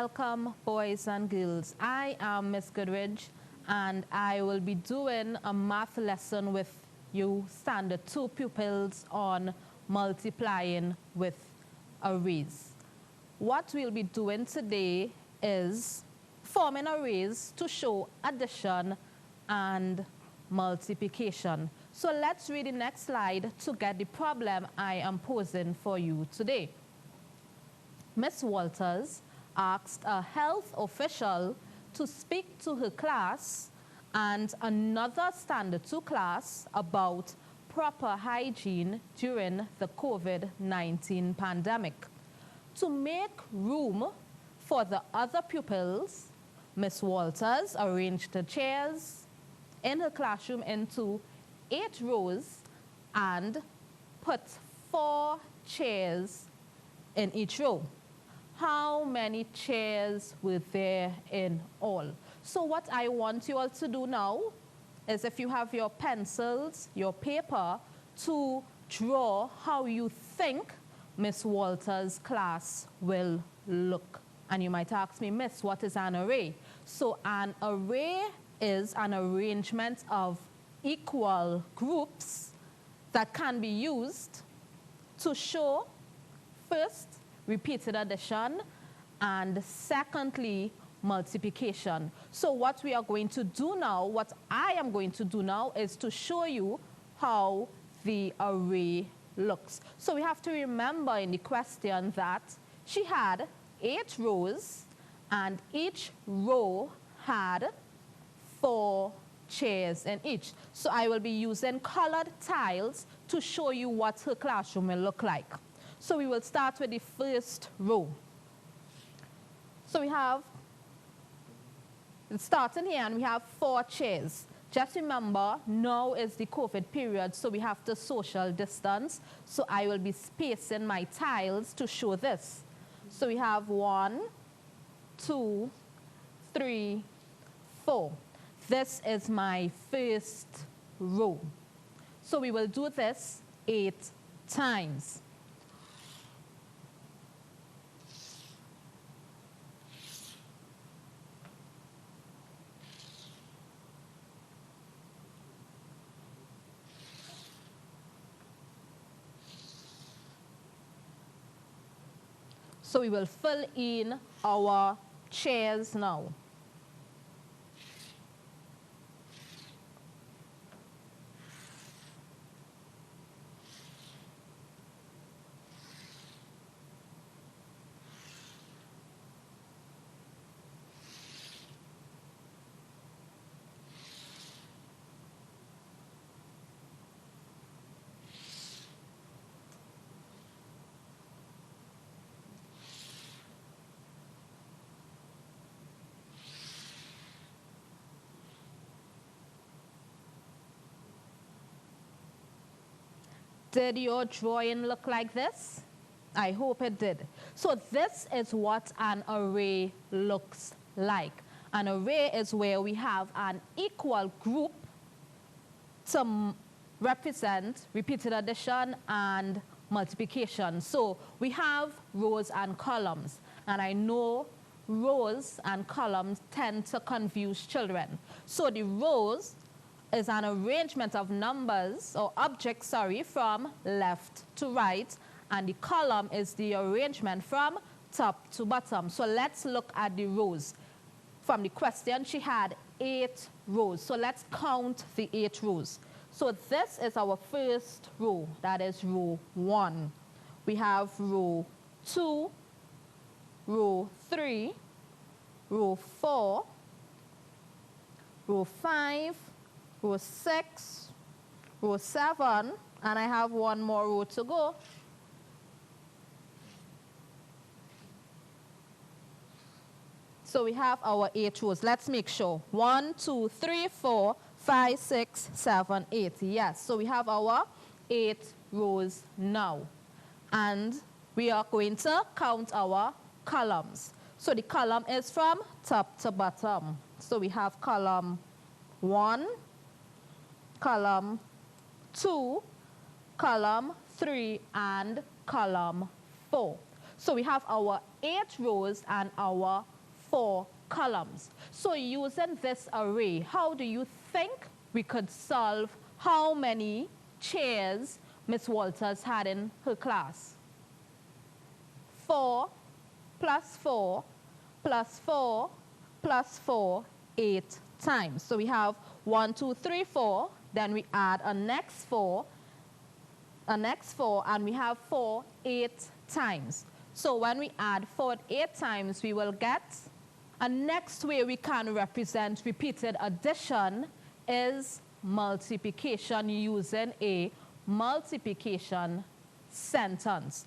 Welcome, boys and girls. I am Miss Goodridge, and I will be doing a math lesson with you standard 2 pupils on multiplying with arrays. What we'll be doing today is forming arrays to show addition and multiplication. So let's read the next slide to get the problem I am posing for you today. Miss Walters asked a health official to speak to her class and another standard 2 class about proper hygiene during the COVID-19 pandemic. To make room for the other pupils, Miss Walters arranged the chairs in her classroom into 8 rows and put 4 chairs in each row. How many chairs were there in all? So what I want you all to do now is, if you have your pencils, your paper, to draw how you think Miss Walters' class will look. And you might ask me, Miss, what is an array? So an array is an arrangement of equal groups that can be used to show, first, repeated addition, and secondly, multiplication. So what we are going to do now, what I am going to do now, is to show you how the array looks. So we have to remember in the question that she had 8 rows, and each row had 4 chairs in each. So I will be using colored tiles to show you what her classroom will look like. So we will start with the first row. So we have, starting here, and we have 4 chairs. Just remember, now is the COVID period, so we have to social distance. So I will be spacing my tiles to show this. So we have 1, 2, 3, 4. This is my first row. So we will do this 8 times. So we will fill in our chairs now. Did your drawing look like this? I hope it did. So this is what an array looks like. An array is where we have an equal group to represent repeated addition and multiplication. So we have rows and columns, and I know rows and columns tend to confuse children. So the rows is an arrangement of numbers, or objects, sorry, from left to right, and the column is the arrangement from top to bottom. So let's look at the rows. From the question, she had 8 rows. So let's count the 8 rows. So this is our first row, that is row 1. We have row 2, row 3, row 4, row 5, row 6, row 7, and I have one more row to go. So we have our 8 rows. Let's make sure. 1, 2, 3, 4, 5, 6, 7, 8. Yes, so we have our 8 rows now. And we are going to count our columns. So the column is from top to bottom. So we have column 1, column 2, column 3, and column 4. So we have our 8 rows and our 4 columns. So using this array, how do you think we could solve how many chairs Miss Walters had in her class? 4 plus 4 plus 4 plus 4, 8 times. So we have 1, 2, 3, 4. Then we add a next 4, and we have 4, 8 times. So when we add 4, 8 times, we will get a next way we can represent repeated addition is multiplication using a multiplication sentence.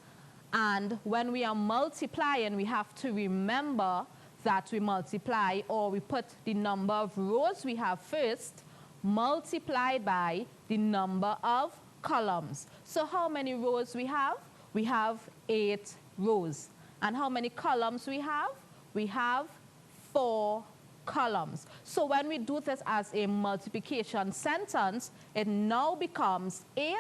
And when we are multiplying, we have to remember that we multiply, or we put the number of rows we have first multiplied by the number of columns. So how many rows we have? We have 8 rows. And how many columns we have? We have 4 columns. So when we do this as a multiplication sentence, it now becomes 8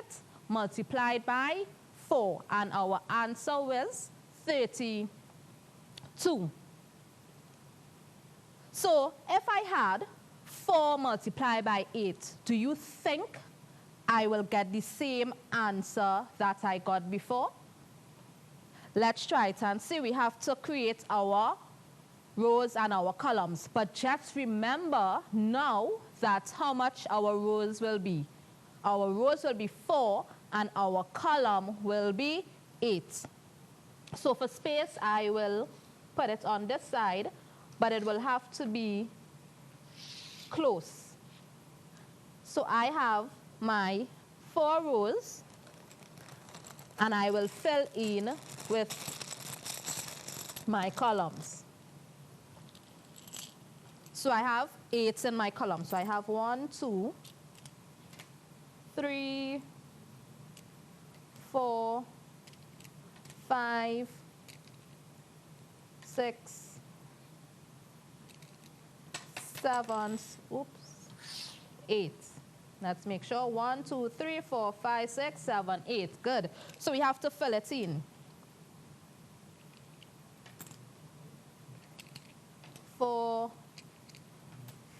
multiplied by 4, and our answer is 32. So if I had 4 multiplied by 8, do you think I will get the same answer that I got before? Let's try it and see. We have to create our rows and our columns. But just remember now that how much our rows will be. Our rows will be 4 and our column will be 8. So for space, I will put it on this side, but it will have to be close. So I have my 4 rows, and I will fill in with my columns. So I have 8 in my column. So I have 1, 2, 3, 4, 5, 6, 7, 8. Let's make sure. 1, 2, 3, 4, 5, 6, 7, 8. Good. So we have to fill it in. 4,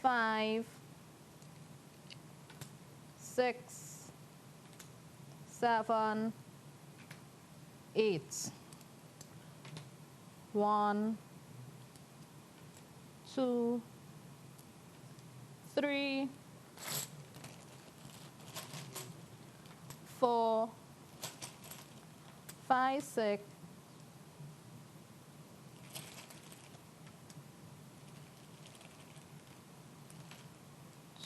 5, 6, 7, 8. 1, 2, 3, 4, 5, 6,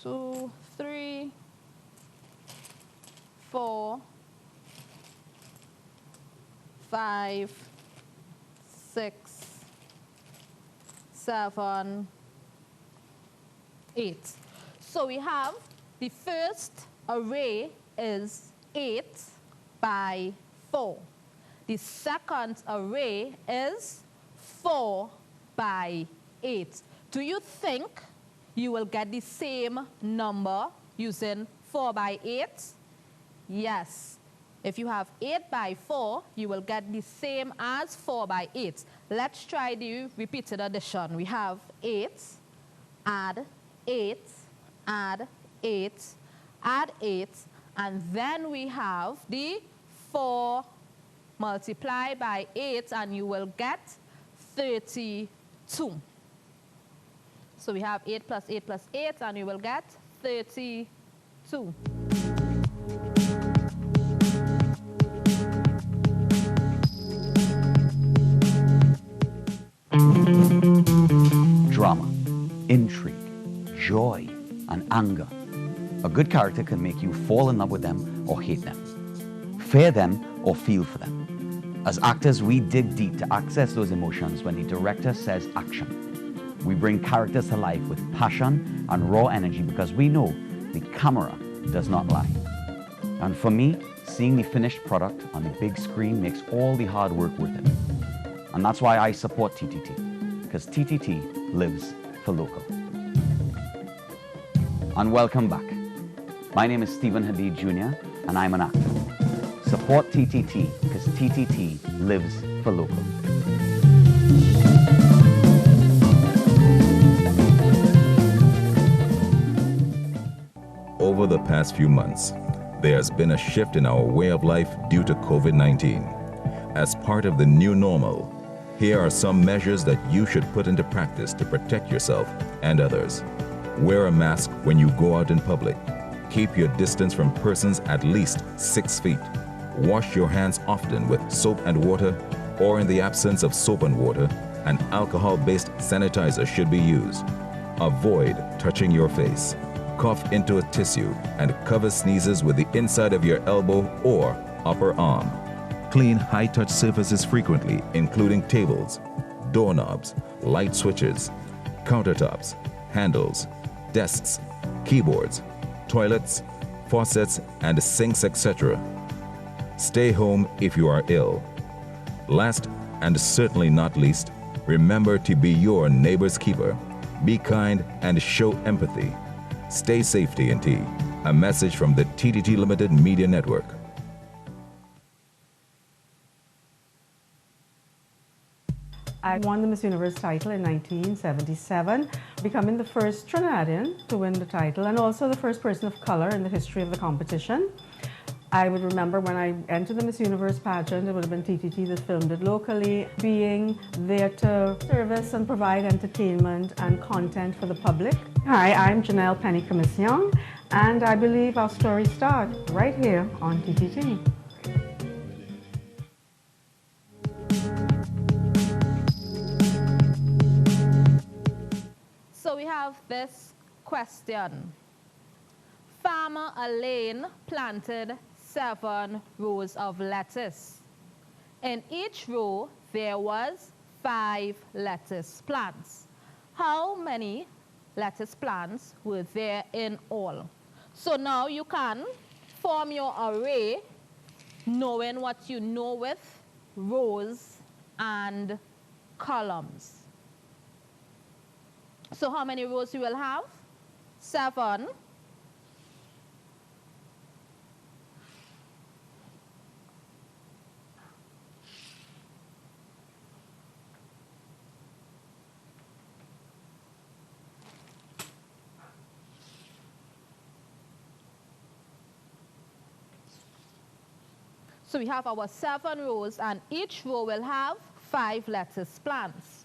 2, 3, 4, 5, 6, 7, 8. So we have the first array is 8 by 4. The second array is 4 by 8. Do you think you will get the same number using 4 by 8? Yes. If you have 8 by 4, you will get the same as 4 by 8. Let's try the repeated addition. We have 8, add 8, add 8, add 8, and then we have the 4 multiplied by 8, and you will get 32. So we have 8 plus 8 plus 8, and you will get 32. Drama, intrigue, joy, and anger. A good character can make you fall in love with them or hate them, fear them or feel for them. As actors, we dig deep to access those emotions when the director says action. We bring characters to life with passion and raw energy because we know the camera does not lie. And for me, seeing the finished product on the big screen makes all the hard work worth it. And that's why I support TTT, because TTT lives for local. And welcome back. My name is Stephen Hadid Jr., and I'm an actor. Support TTT, because TTT lives for local. over the past few months, there has been a shift in our way of life due to COVID-19. As part of the new normal, here are some measures that you should put into practice to protect yourself and others. Wear a mask when you go out in public. Keep your distance from persons at least 6 feet. Wash your hands often with soap and water, or in the absence of soap and water, an alcohol-based sanitizer should be used. Avoid touching your face. Cough into a tissue and cover sneezes with the inside of your elbow or upper arm. Clean high-touch surfaces frequently, including tables, doorknobs, light switches, countertops, handles, desks, keyboards, toilets, faucets, and sinks, etc. Stay home if you are ill. Last and certainly not least, remember to be your neighbor's keeper. Be kind and show empathy. Stay safe, TNT. A message from the TTT Limited Media Network. I won the Miss Universe title in 1977, becoming the first Trinidadian to win the title and also the first person of color in the history of the competition. I would remember when I entered the Miss Universe pageant, it would have been TTT that filmed it locally, being there to service and provide entertainment and content for the public. Hi, I'm Janelle Penny Commission, and I believe our story starts right here on TTT. So we have this question. Farmer Elaine planted 7 rows of lettuce. In each row, there was 5 lettuce plants. How many lettuce plants were there in all? So now you can form your array knowing what you know with rows and columns. So how many rows you will have? 7. So we have our 7 rows, and each row will have 5 lettuce plants.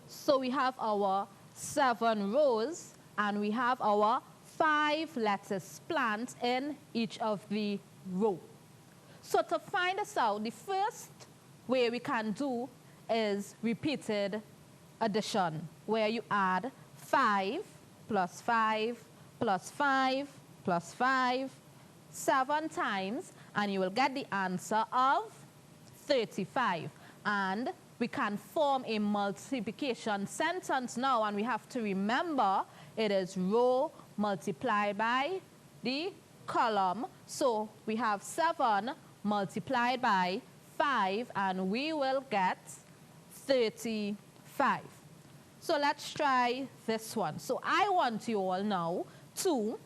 So we have our 7 rows, and we have our 5 lettuce plants in each of the row. So to find this out, the first way we can do is repeated addition, where you add 5 plus 5 plus 5 plus 5 7 times, and you will get the answer of 35. And we can form a multiplication sentence now, and we have to remember it is row multiplied by the column. So we have 7 multiplied by 5, and we will get 35. So let's try this one. So I want you all now to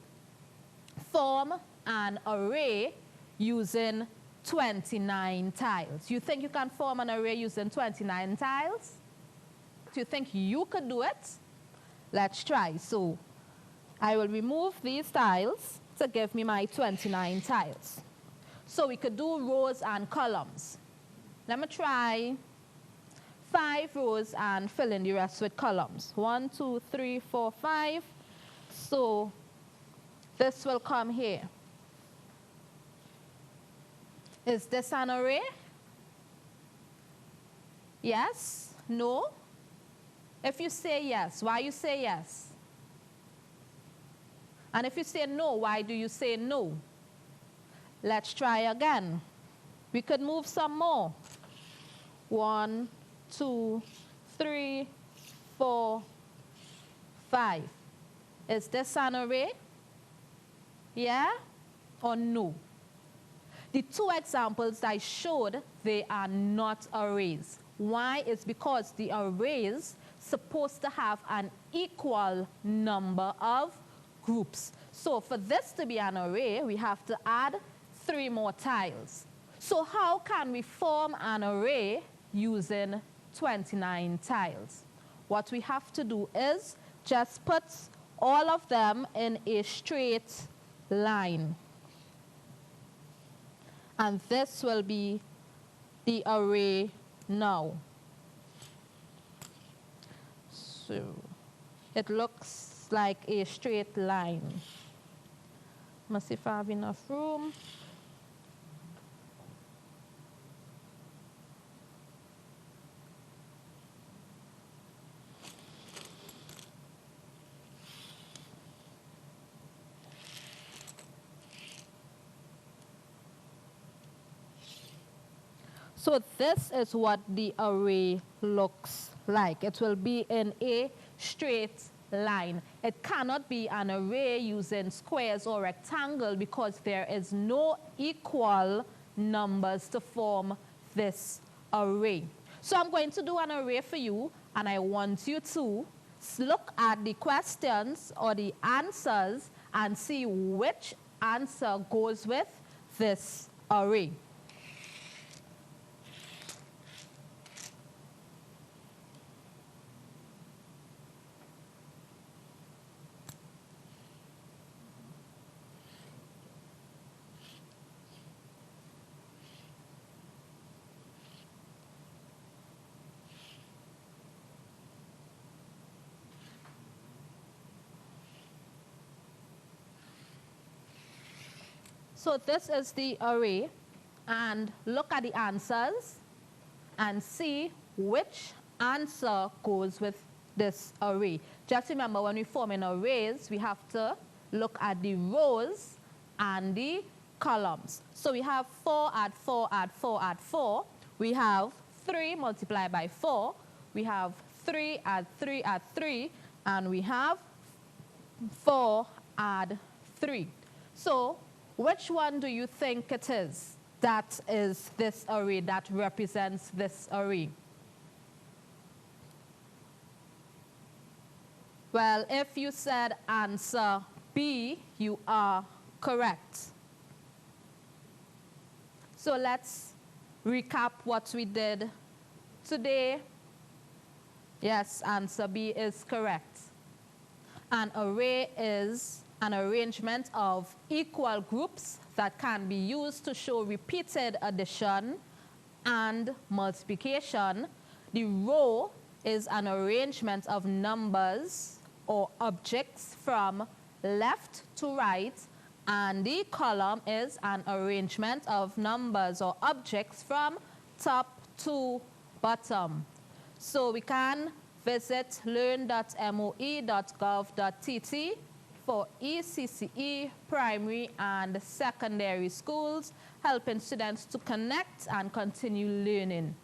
form an array using 29 tiles. You think you can form an array using 29 tiles? Do you think you could do it? Let's try. So I will remove these tiles to give me my 29 tiles. So we could do rows and columns. Let me try 5 rows and fill in the rest with columns. 1, 2, 3, 4, 5. So this will come here. Is this an array? Yes? No? If you say yes, why you say yes? And if you say no, why do you say no? Let's try again. We could move some more. 1, 2, 3, 4, 5. Is this an array? Yeah or no? The two examples I showed, they are not arrays. Why? It's because the arrays supposed to have an equal number of groups. So for this to be an array, we have to add 3 more tiles. So how can we form an array using 29 tiles? What we have to do is just put all of them in a straight line. And this will be the array now. So it looks like a straight line. Must see if I have enough room. So this is what the array looks like. It will be in a straight line. It cannot be an array using squares or rectangle because there is no equal numbers to form this array. So I'm going to do an array for you, and I want you to look at the questions or the answers and see which answer goes with this array. So this is the array, and look at the answers and see which answer goes with this array. Just remember, when we form in arrays, we have to look at the rows and the columns. So we have 4 add 4 add 4 add 4. We have 3 multiplied by 4. We have 3 add 3 add 3. And we have 4 add 3. So which one do you think it is? That is this array, that represents this array. Well, if you said answer B, you are correct. So let's recap what we did today. Yes, answer B is correct. An array is an arrangement of equal groups that can be used to show repeated addition and multiplication. The row is an arrangement of numbers or objects from left to right, and the column is an arrangement of numbers or objects from top to bottom. So we can visit learn.moe.gov.tt for ECCE primary and secondary schools, helping students to connect and continue learning.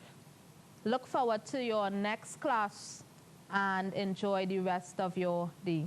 Look forward to your next class and enjoy the rest of your day.